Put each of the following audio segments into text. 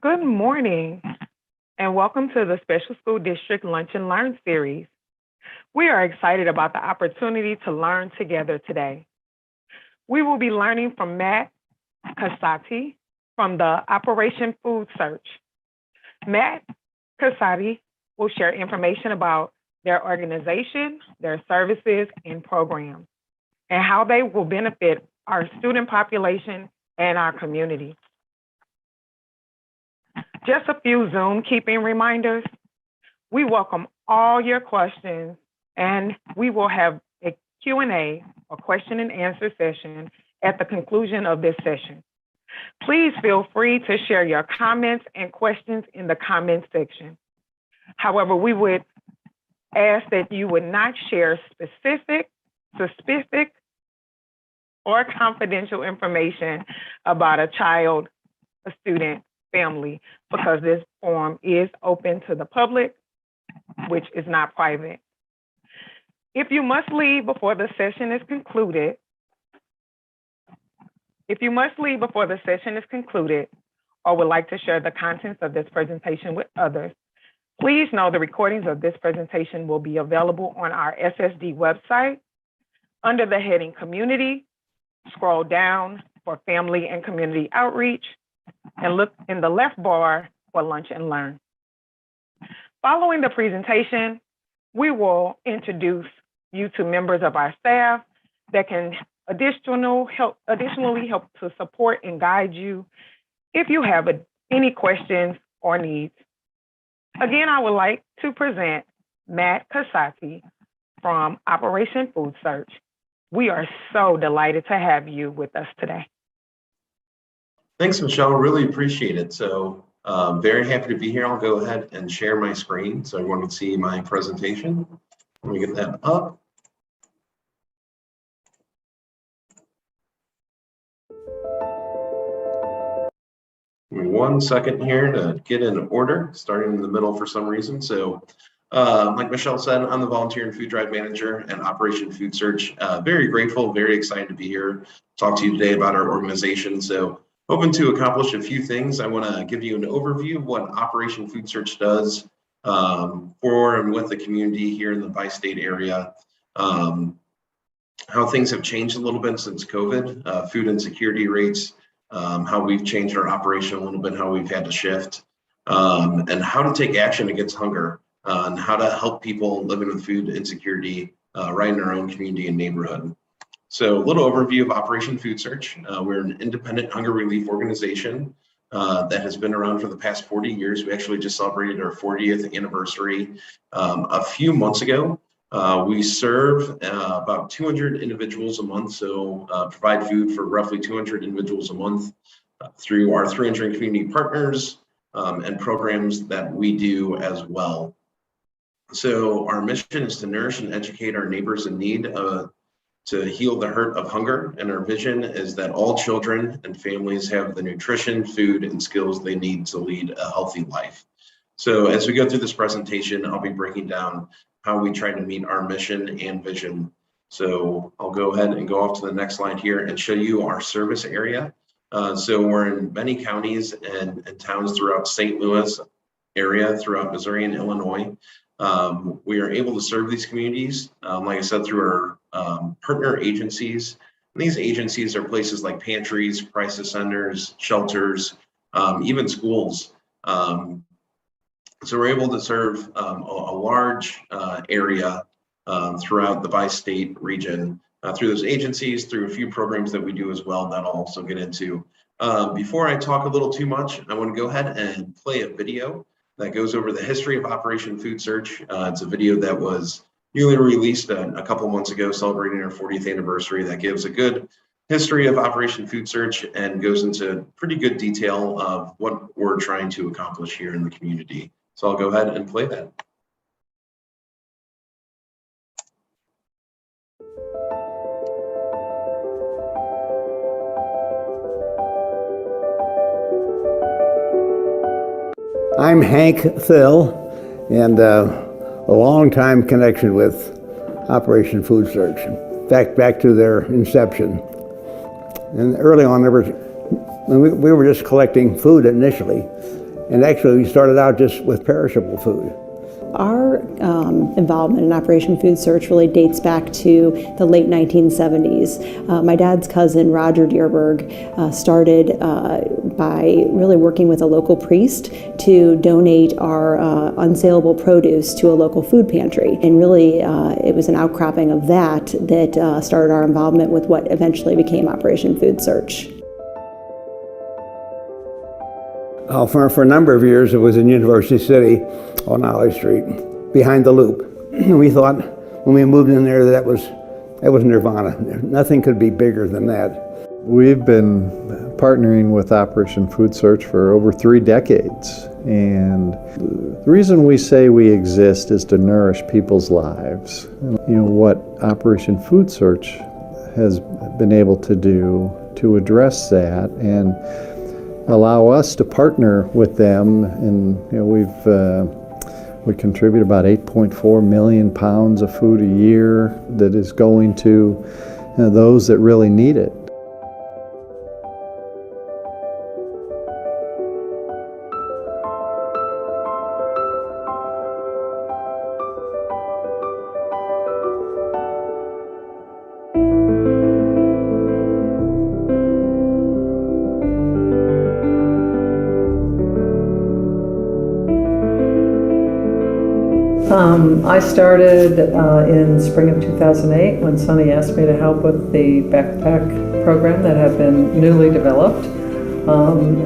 Good morning, and welcome to the Special School District Lunch and Learn series. We are excited about the opportunity to learn together today. We will be learning from Matt Casati from the Operation Food Search. Matt Casati will share information about their organization, their services, and programs, and how they will benefit our student population and our community. Just a few Zoom keeping reminders. We welcome all your questions, and we will have a Q&A, a question and answer session at the conclusion of this session. Please feel free to share your comments and questions in the comments section. However, we would ask that you would not share specific, or confidential information about a child, a student, family, because this forum is open to the public, which is not private. If you must leave before the session is concluded, or would like to share the contents of this presentation with others, please know the recordings of this presentation will be available on our SSD website. Under the heading Community, scroll down for Family and Community Outreach, and look in the left bar for Lunch and Learn. Following the presentation, we will introduce you to members of our staff that can additionally help to support and guide you if you have any questions or needs. Again, I would like to present Matt Casati from Operation Food Search. We are so delighted to have you with us today. Thanks, Michelle. Really appreciate it. So very happy to be here. I'll go ahead and share my screen so everyone can see my presentation. Let me get that up. Give me 1 second here to get in order, starting in the middle for some reason. So like Michelle said, I'm the Volunteer and Food Drive Manager at Operation Food Search. Very grateful, very excited to be here, talk to you today about our organization. So hoping to accomplish a few things. I want to give you an overview of what Operation Food Search does for and with the community here in the bi-state area, how things have changed a little bit since COVID, food insecurity rates, how we've changed our operation a little bit, how we've had to shift, and how to take action against hunger, and how to help people living with food insecurity right in our own community and neighborhood. So a little overview of Operation Food Search. We're an independent hunger relief organization that has been around for the past 40 years. We actually just celebrated our 40th anniversary a few months ago. We serve about 200 individuals a month, so provide food for roughly 200 individuals a month through our 300 community partners and programs that we do as well. So our mission is to nourish and educate our neighbors in need to heal the hurt of hunger, and our vision is that all children and families have the nutrition, food, and skills they need to lead a healthy life. So as we go through this presentation, I'll be breaking down how we try to meet our mission and vision. So I'll go ahead and go off to the next slide here and show you our service area. So we're in many counties and towns throughout St. Louis area, throughout Missouri and Illinois. We are able to serve these communities, like I said, through our partner agencies. And these agencies are places like pantries, crisis centers, shelters, even schools. So we're able to serve a large area throughout the bi-state region through those agencies, through a few programs that we do as well that I'll also get into. Before I talk a little too much, I want to go ahead and play a video that goes over the history of Operation Food Search. It's a video that was newly released a couple months ago, celebrating our 40th anniversary, that gives a good history of Operation Food Search and goes into pretty good detail of what we're trying to accomplish here in the community. So I'll go ahead and play that. I'm hankphil, and a long-time connection with Operation Food Search. In fact, back to their inception. And early on, we were just collecting food initially, And actually, we started out just with perishable food. Our involvement in Operation Food Search really dates back to the late 1970s. My dad's cousin, Roger Dierberg, started by really working with a local priest to donate our unsaleable produce to a local food pantry. And really, it was an outcropping of that that started our involvement with what eventually became Operation Food Search. For a number of years, it was in University City on Ollie Street, behind the Loop. We thought when we moved in there that was nirvana. Nothing could be bigger than that. We've been partnering with Operation Food Search for over 3 decades. And the reason we say we exist is to nourish people's lives. You know, what Operation Food Search has been able to do to address that and allow us to partner with them, and you know, we contribute about 8.4 million pounds of food a year that is going to those that really need it. I started in spring of 2008 when Sonny asked me to help with the backpack program that had been newly developed.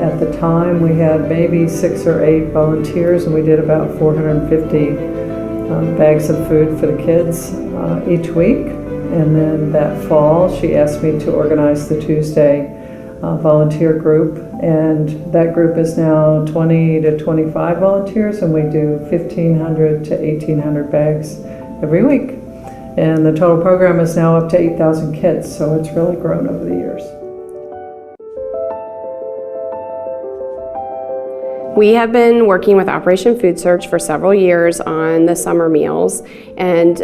At the time we had maybe 6 or 8 volunteers, and we did about 450 bags of food for the kids each week. And then that fall she asked me to organize the Tuesday volunteer group, and that group is now 20 to 25 volunteers, and we do 1,500 to 1,800 bags every week. And the total program is now up to 8,000 kids, so it's really grown over the years. We have been working with Operation Food Search for several years on the summer meals, and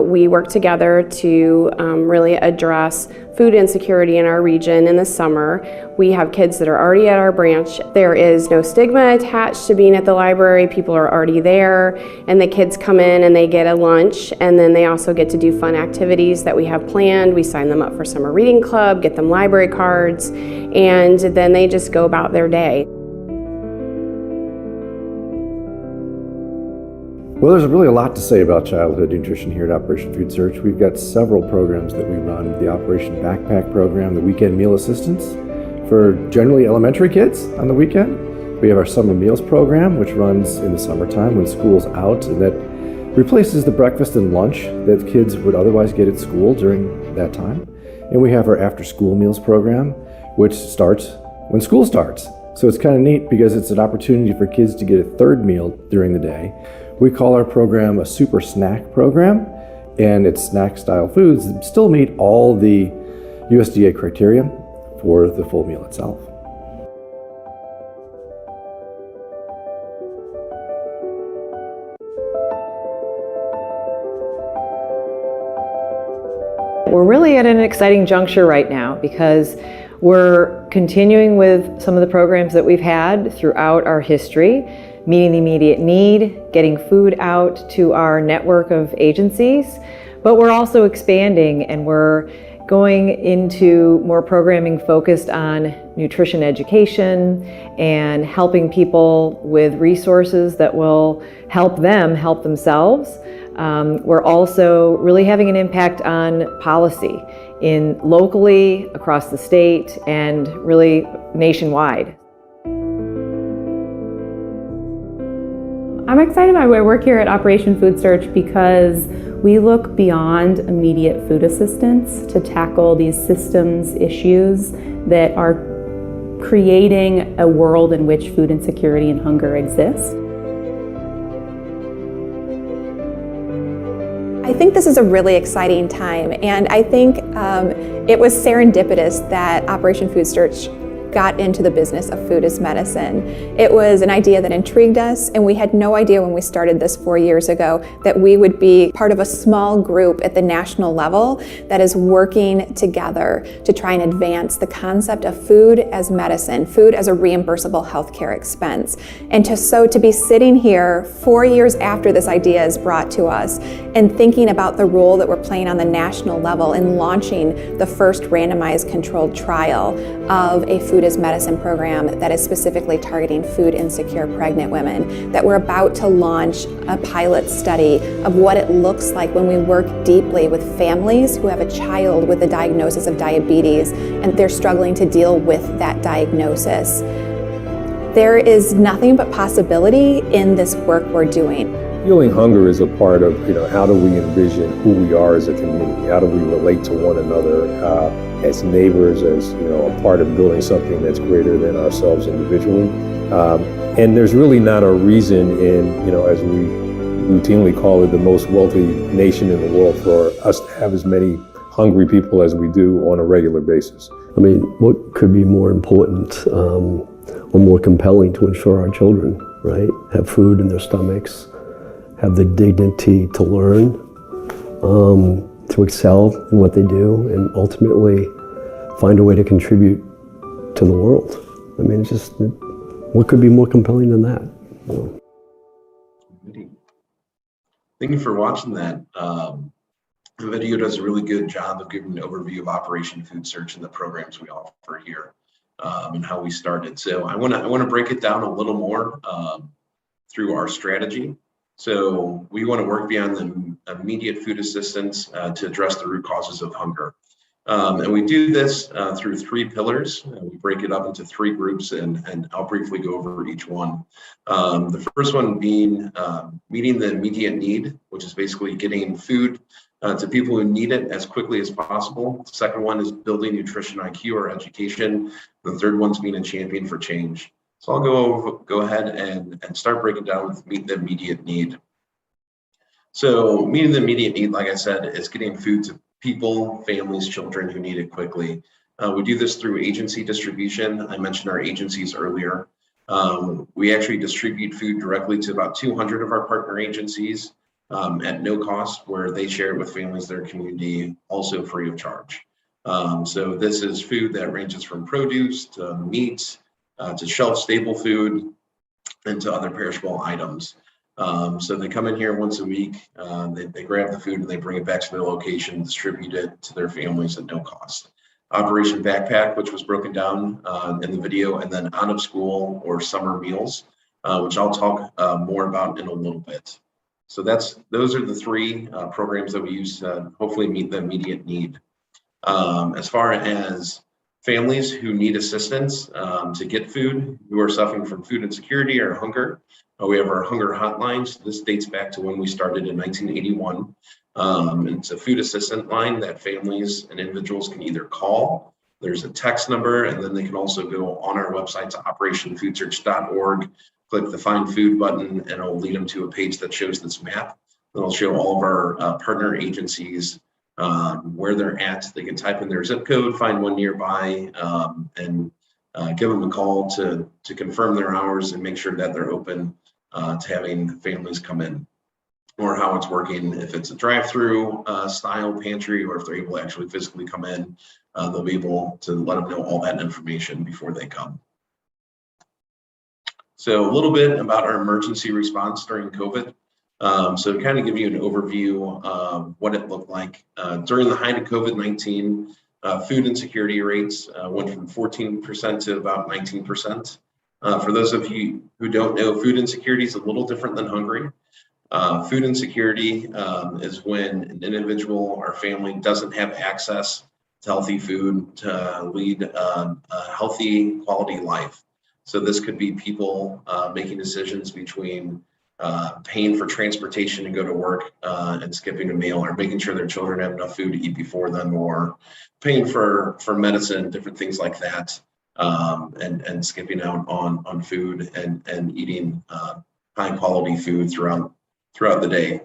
we work together to really address food insecurity in our region in the summer. We have kids that are already at our branch. There is no stigma attached to being at the library. People are already there, and the kids come in and they get a lunch, and then they also get to do fun activities that we have planned. We sign them up for summer reading club, get them library cards, and then they just go about their day. Well, there's really a lot to say about childhood nutrition here at Operation Food Search. We've got several programs that we run: the Operation Backpack program, the Weekend Meal Assistance for generally elementary kids on the weekend. We have our Summer Meals program, which runs in the summertime when school's out, and that replaces the breakfast and lunch that kids would otherwise get at school during that time. And we have our After School Meals program, which starts when school starts. So it's kind of neat because it's an opportunity for kids to get a third meal during the day. We call our program a super snack program, and it's snack style foods that still meet all the USDA criteria for the full meal itself. We're really at an exciting juncture right now because we're continuing with some of the programs that we've had throughout our history, meeting the immediate need, getting food out to our network of agencies, but we're also expanding, and we're going into more programming focused on nutrition education and helping people with resources that will help them help themselves. We're also really having an impact on policy locally, across the state, and really nationwide. I'm excited about my work here at Operation Food Search because we look beyond immediate food assistance to tackle these systems issues that are creating a world in which food insecurity and hunger exist. I think this is a really exciting time, and I think it was serendipitous that Operation Food Search got into the business of food as medicine. It was an idea that intrigued us, and we had no idea when we started this 4 years ago that we would be part of a small group at the national level that is working together to try and advance the concept of food as medicine, food as a reimbursable healthcare expense. And to be sitting here 4 years after this idea is brought to us and thinking about the role that we're playing on the national level in launching the first randomized controlled trial of a food as medicine program that is specifically targeting food insecure pregnant women, that we're about to launch a pilot study of what it looks like when we work deeply with families who have a child with a diagnosis of diabetes and they're struggling to deal with that diagnosis. There is nothing but possibility in this work we're doing. Healing hunger is a part of, how do we envision who we are as a community? How do we relate to one another as neighbors, as, a part of building something that's greater than ourselves individually? And there's really not a reason as we routinely call it, the most wealthy nation in the world, for us to have as many hungry people as we do on a regular basis. I mean, what could be more important or more compelling to ensure our children, right, have food in their stomachs, have the dignity to learn, to excel in what they do, and ultimately find a way to contribute to the world. I mean, it's just, what could be more compelling than that? Thank you for watching that. The video does a really good job of giving an overview of Operation Food Search and the programs we offer here, and how we started. So I want to break it down a little more through our strategy. So we want to work beyond the immediate food assistance to address the root causes of hunger. And we do this through 3 pillars. We break it up into 3 groups, and I'll briefly go over each one. The first one being meeting the immediate need, which is basically getting food to people who need it as quickly as possible. The second one is building nutrition IQ or education. The third one's being a champion for change. So I'll go ahead and start breaking down with meet the immediate need. So meeting the immediate need, like I said, is getting food to people, families, children who need it quickly. We do this through agency distribution. I mentioned our agencies earlier. We actually distribute food directly to about 200 of our partner agencies at no cost, where they share it with families, their community, also free of charge. So this is food that ranges from produce to meat, to shelf-stable food, and to other perishable items. So they come in here once a week, they grab the food and they bring it back to their location, distribute it to their families at no cost. Operation Backpack, which was broken down in the video, and then out of school or summer meals, which I'll talk more about in a little bit. So those are the 3 programs that we use to hopefully meet the immediate need. As far as families who need assistance to get food, who are suffering from food insecurity or hunger, we have our hunger hotlines. This dates back to when we started in 1981. It's a food assistance line that families and individuals can either call. There's a text number, and then they can also go on our website to operationfoodsearch.org, click the Find Food button, and it'll lead them to a page that shows this map. It'll show all of our partner agencies, where they're at. They can type in their zip code, find one nearby, and give them a call to confirm their hours and make sure that they're open to having families come in, or how it's working. If it's a drive-through style pantry, or if they're able to actually physically come in, they'll be able to let them know all that information before they come. So a little bit about our emergency response during COVID. So to kind of give you an overview of what it looked like during the height of COVID-19, food insecurity rates went from 14% to about 19%. For those of you who don't know, food insecurity is a little different than hungry. Food insecurity is when an individual or family doesn't have access to healthy food to lead a healthy quality life. So this could be people making decisions between paying for transportation to go to work and skipping a meal, or making sure their children have enough food to eat before them, or paying for medicine, different things like that, and skipping out on food and eating high quality food throughout the day.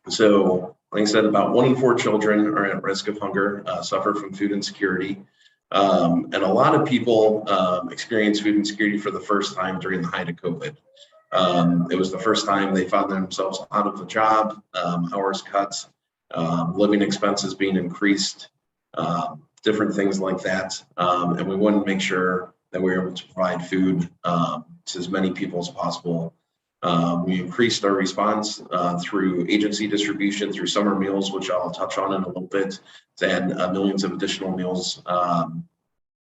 So like I said, about 1 in 4 children are at risk of hunger, suffer from food insecurity. And a lot of people experienced food insecurity for the first time during the height of COVID. It was the first time they found themselves out of a job, hours cut, living expenses being increased, different things like that. And we wanted to make sure that we were able to provide food to as many people as possible. We increased our response through agency distribution, through summer meals, which I'll touch on in a little bit, to add millions of additional meals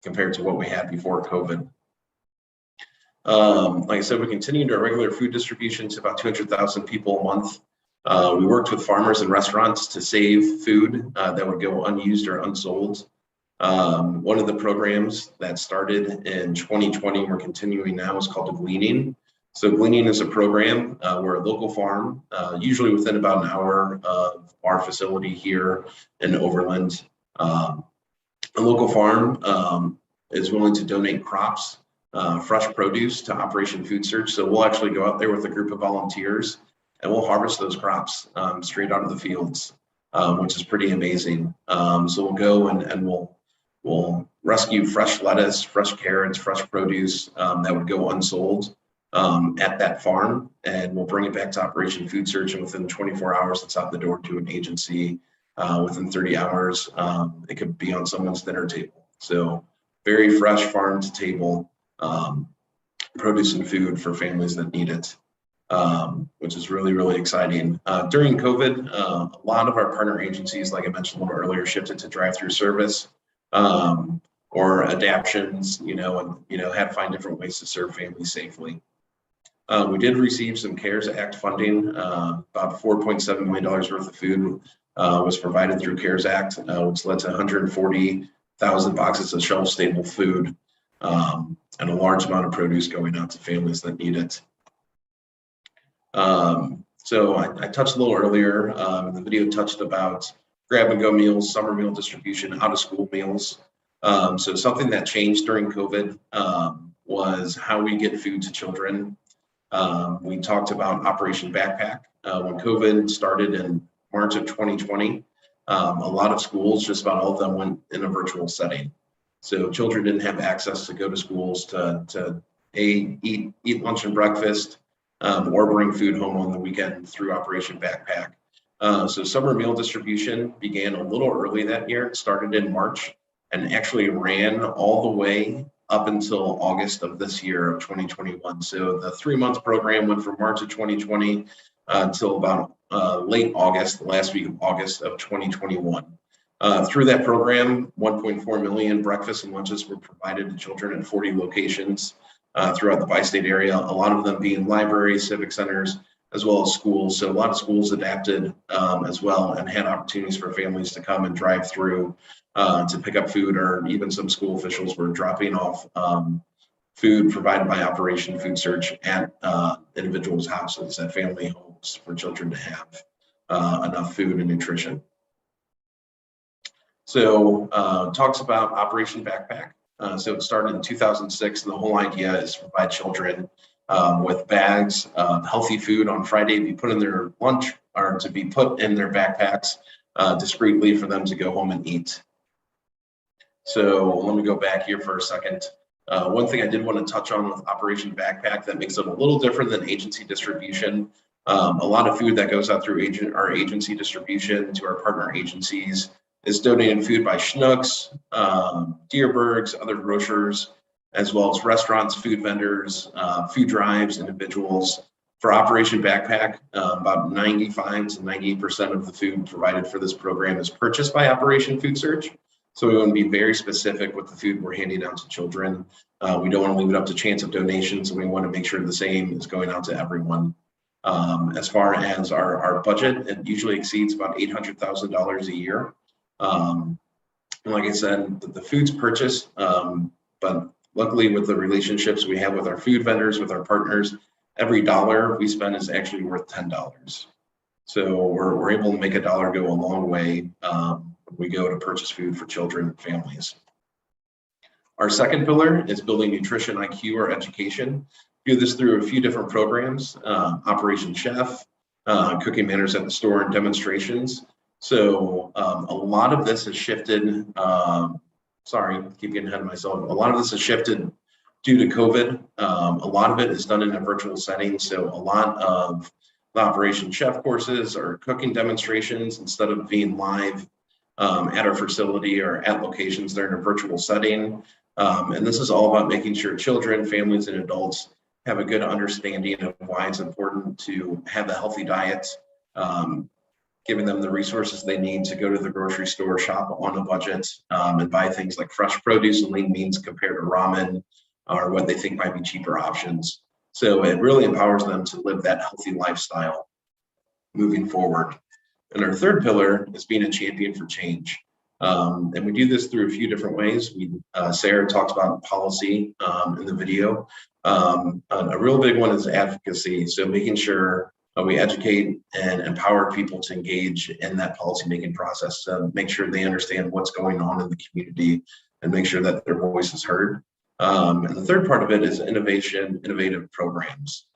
compared to what we had before COVID. Like I said, we continued our regular food distribution to about 200,000 people a month. We worked with farmers and restaurants to save food that would go unused or unsold. One of the programs that started in 2020 and we're continuing now is called Gleaning. So Gleaning is a program where a local farm, usually within about an hour of our facility here in Overland, a local farm is willing to donate crops, fresh produce to Operation Food Search. So we'll actually go out there with a group of volunteers and we'll harvest those crops straight out of the fields, which is pretty amazing. So we'll go and we'll rescue fresh lettuce, fresh carrots, fresh produce that would go unsold at that farm, and we'll bring it back to Operation Food Search, and within 24 hours it's out the door to an agency. Within 30 hours it could be on someone's dinner table. So very fresh farm to table produce and food for families that need it, which is really, really exciting. During COVID, a lot of our partner agencies, like I mentioned a little earlier, shifted to drive-through service or adaptions, and had to find different ways to serve families safely. We did receive some CARES Act funding. About $4.7 million worth of food was provided through CARES Act, which led to 140,000 boxes of shelf-stable food and a large amount of produce going out to families that need it. So I touched a little earlier, the video touched about grab-and-go meals, summer meal distribution, out-of-school meals. So something that changed during COVID was how we get food to children. We talked about Operation Backpack. When COVID started in March of 2020, a lot of schools, just about all of them, went in a virtual setting. So children didn't have access to go to schools to eat lunch and breakfast or bring food home on the weekend through Operation Backpack. So summer meal distribution began a little early that year. It started in March and actually ran all the way up until August of this year of 2021. So the 3-month program went from March of 2020 until about late August, the last week of August of 2021. Through that program, 1.4 million breakfasts and lunches were provided to children in 40 locations throughout the bi-state area, a lot of them being libraries, civic centers, as well as schools. So a lot of schools adapted as well and had opportunities for families to come and drive through to pick up food, or even some school officials were dropping off food provided by Operation Food Search at individuals' houses, at family homes, for children to have enough food and nutrition. So talks about Operation Backpack. So it started in 2006, and the whole idea is to provide children with bags of healthy food on Friday to be put in their lunch, or to be put in their backpacks discreetly for them to go home and eat. So let me go back here for a second. One thing I did want to touch on with Operation Backpack that makes it a little different than agency distribution. A lot of food that goes out through our agency distribution to our partner agencies is donated food by Schnucks, Dierbergs, other grocers, as well as restaurants, food vendors, food drives, individuals. For Operation Backpack, about 95 to 98% of the food provided for this program is purchased by Operation Food Search. So we want to be very specific with the food we're handing out to children. We don't want to leave it up to chance of donations, and we want to make sure the same is going out to everyone. As far as our budget, it usually exceeds about $800,000 a year. And like I said, the food's purchased, but luckily with the relationships we have with our food vendors, with our partners, every dollar we spend is actually worth $10. So we're able to make a dollar go a long way when we go to purchase food for children and families. Our second pillar is building nutrition IQ, or education. We do this through a few different programs, Operation Chef, cooking manners at the store, and demonstrations. So a lot of this has shifted sorry, keep getting ahead of myself. A lot of this has shifted due to COVID. A lot of it is done in a virtual setting. So a lot of the Operation Chef courses or cooking demonstrations, instead of being live at our facility or at locations, they're in a virtual setting. And this is all about making sure children, families, and adults have a good understanding of why it's important to have a healthy diet, giving them the resources they need to go to the grocery store, shop on a budget, and buy things like fresh produce and lean meats compared to ramen or what they think might be cheaper options. So it really empowers them to live that healthy lifestyle moving forward. And our third pillar is being a champion for change. And we do this through a few different ways. Sarah talked about policy in the video. A real big one is advocacy. So making sure we educate and empower people to engage in that policymaking process to make sure they understand what's going on in the community and make sure that their voice is heard. And the third part of it is innovative programs.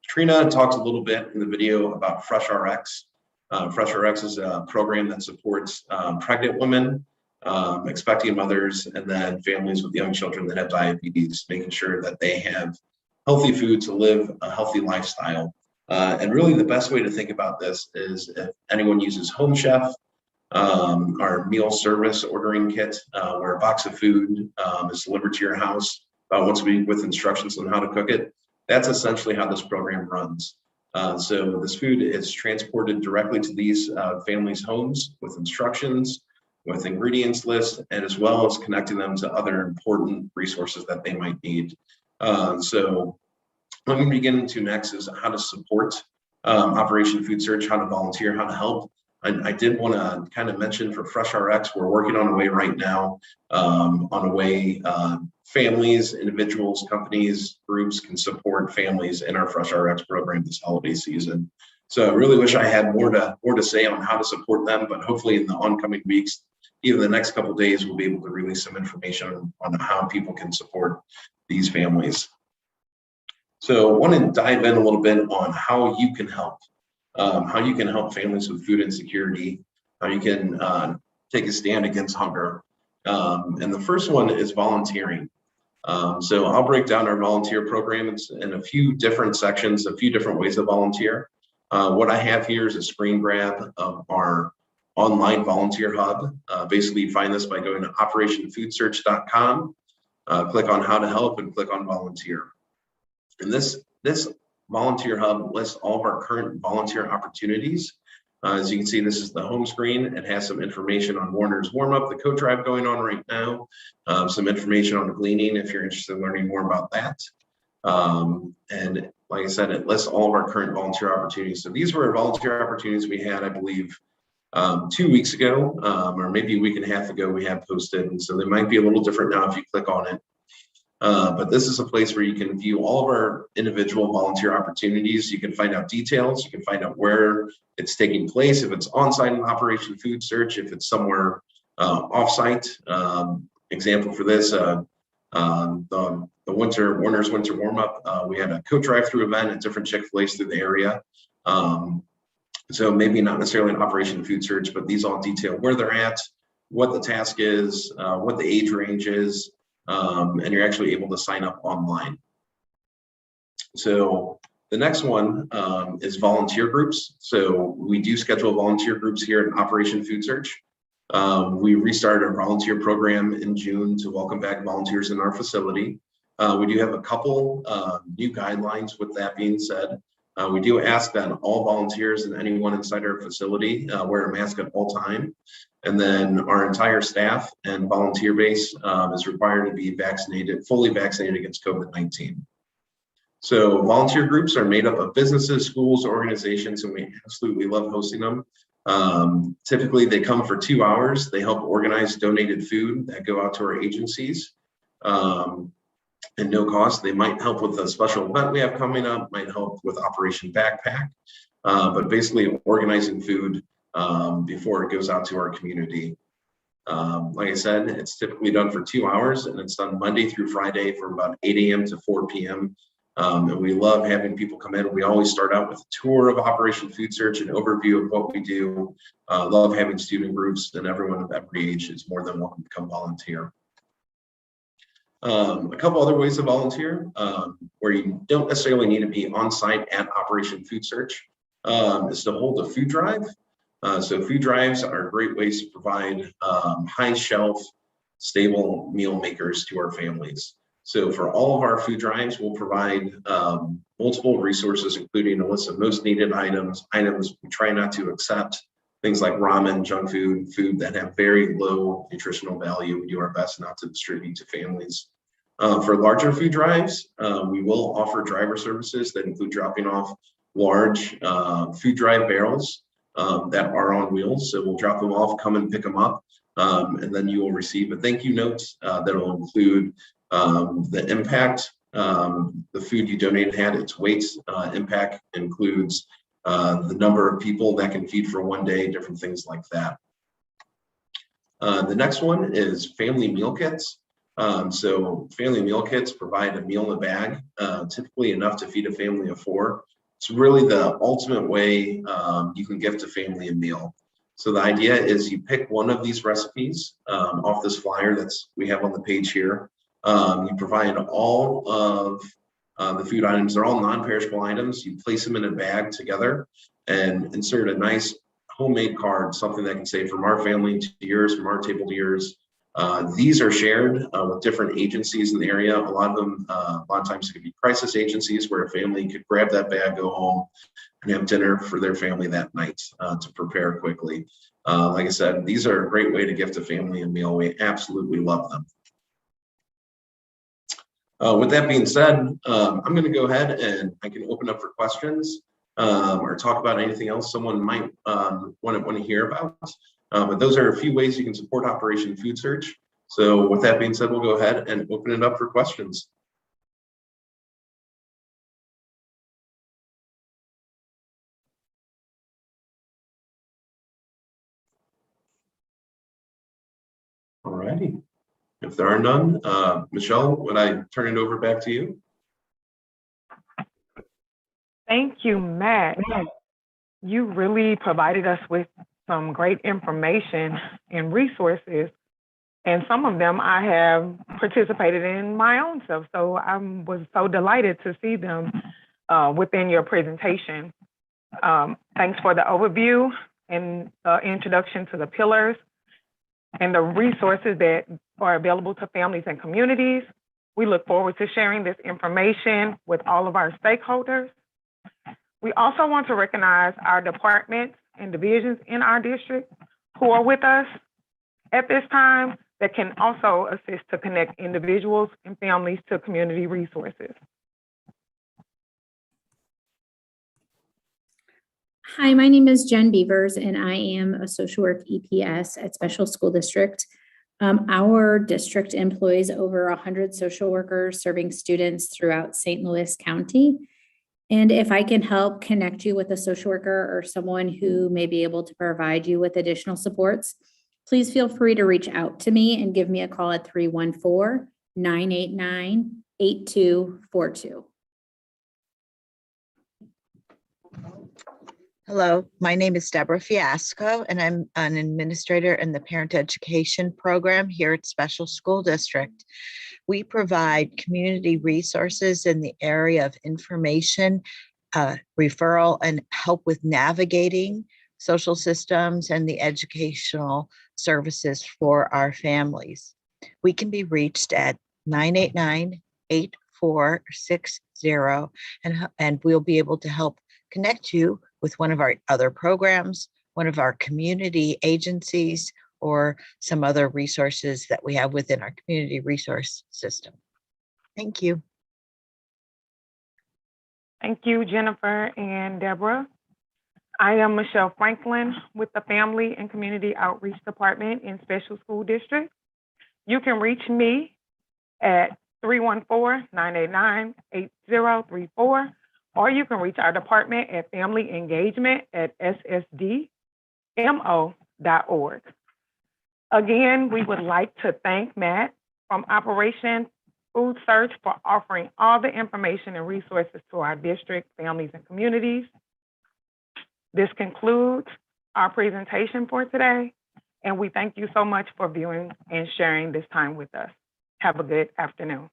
Trina talks a little bit in the video about FreshRx. FreshRx is a program that supports pregnant women, expecting mothers, and then families with young children that have diabetes, making sure that they have healthy food to live a healthy lifestyle. And really the best way to think about this is if anyone uses Home Chef, our meal service ordering kit, where a box of food is delivered to your house about once a week with instructions on how to cook it. That's essentially how this program runs. So this food is transported directly to these families' homes with instructions, with ingredients lists, and as well as connecting them to other important resources that they might need. So what I'm going to be getting into next is how to support Operation Food Search, how to volunteer, how to help. I did want to kind of mention for FreshRx, we're working on a way right now, on a way families, individuals, companies, groups can support families in our FreshRx program this holiday season. So I really wish I had more to say on how to support them, but hopefully in the oncoming weeks, even the next couple of days, we'll be able to release some information on how people can support these families. So I want to dive in a little bit on how you can help families with food insecurity, how you can take a stand against hunger. And the first one is volunteering. So I'll break down our volunteer program in a few different sections, a few different ways to volunteer. What I have here is a screen grab of our online volunteer hub. Basically, you find this by going to operationfoodsearch.com, click on how to help and click on volunteer. And this volunteer hub lists all of our current volunteer opportunities. As you can see, this is the home screen. It has some information on Warner's Warm Up, the coat drive going on right now, some information on gleaning if you're interested in learning more about that. And like I said, it lists all of our current volunteer opportunities. So these were volunteer opportunities we had, I believe, 2 weeks ago, or maybe a week and a half ago we had posted. And so they might be a little different now if you click on it. But this is a place where you can view all of our individual volunteer opportunities. You can find out details. You can find out where it's taking place, if it's on-site in Operation Food Search, if it's somewhere off-site. Example for this, the Warner's Winter Warm-Up, we had a coat drive-through event at different Chick-fil-A's through the area. So maybe not necessarily an Operation Food Search, but these all detail where they're at, what the task is, what the age range is, and you're actually able to sign up online. So the next one is volunteer groups. So we do schedule volunteer groups here at Operation Food Search. We restarted our volunteer program in June to welcome back volunteers in our facility. We do have a couple new guidelines. With that being said, we do ask that all volunteers and anyone inside our facility wear a mask at all time. And then our entire staff and volunteer base is required to be vaccinated, fully vaccinated against COVID-19. So volunteer groups are made up of businesses, schools, organizations, and we absolutely love hosting them. Typically they come for 2 hours. They help organize donated food that go out to our agencies. At no cost. They might help with a special event we have coming up, might help with Operation Backpack, but basically organizing food before it goes out to our community. Like I said, it's typically done for 2 hours and it's done Monday through Friday from about 8 a.m. to 4 p.m. And we love having people come in. We always start out with a tour of Operation Food Search, an overview of what we do. Love having student groups, and everyone of every age is more than welcome to come volunteer. A couple other ways to volunteer where you don't necessarily need to be on site at Operation Food Search is to hold a food drive. So food drives are great ways to provide high shelf, stable meal makers to our families. So for all of our food drives, we'll provide multiple resources, including a list of most needed items we try not to accept, things like ramen, junk food that have very low nutritional value. We do our best not to distribute to families. For larger food drives, we will offer driver services that include dropping off large food drive barrels that are on wheels. So we'll drop them off, come and pick them up, and then you will receive a thank you note that will include the impact the food you donated had, its weight. Impact includes the number of people that can feed for one day, different things like that. The next one is family meal kits. So family meal kits provide a meal in a bag, typically enough to feed a family of 4. It's really the ultimate way you can gift a family a meal. So the idea is you pick one of these recipes off this flyer that's we have on the page here. You provide all of the food items. They're all non-perishable items. You place them in a bag together and insert a nice homemade card, something that can say from our family to yours, from our table to yours. These are shared with different agencies in the area. A lot of times it could be crisis agencies where a family could grab that bag, go home, and have dinner for their family that night to prepare quickly. Like I said, these are a great way to gift a family a meal. We absolutely love them. With that being said, I'm going to go ahead and I can open up for questions or talk about anything else someone might want to hear about. But those are a few ways you can support Operation Food Search. So with that being said, we'll go ahead and open it up for questions. All righty. If there are none, Michelle, would I turn it over back to you? Thank you, Matt. You really provided us with some great information and resources, and some of them I have participated in my own self. So I was so delighted to see them within your presentation. Thanks for the overview and introduction to the pillars and the resources that are available to families and communities. We look forward to sharing this information with all of our stakeholders. We also want to recognize our departments and divisions in our district who are with us at this time that can also assist to connect individuals and families to community resources. Hi, my name is Jen Beavers, and I am a social work EPS at Special School District. Our district employs over 100 social workers serving students throughout St. Louis County. And if I can help connect you with a social worker or someone who may be able to provide you with additional supports, please feel free to reach out to me and give me a call at 314-989-8242. Hello, my name is Deborah Fiasco, and I'm an administrator in the Parent Education Program here at Special School District. We provide community resources in the area of information, referral, and help with navigating social systems and the educational services for our families. We can be reached at 989-8460, and we'll be able to help connect you with one of our other programs, one of our community agencies, or some other resources that we have within our community resource system. Thank you. Thank you, Jennifer and Deborah. I am Michelle Franklin with the Family and Community Outreach Department in Special School District. You can reach me at 314-989-8034, or you can reach our department at Family Engagement at ssdmo.org. Again, we would like to thank Matt from Operation Food Search for offering all the information and resources to our district, families, and communities. This concludes our presentation for today, and we thank you so much for viewing and sharing this time with us. Have a good afternoon.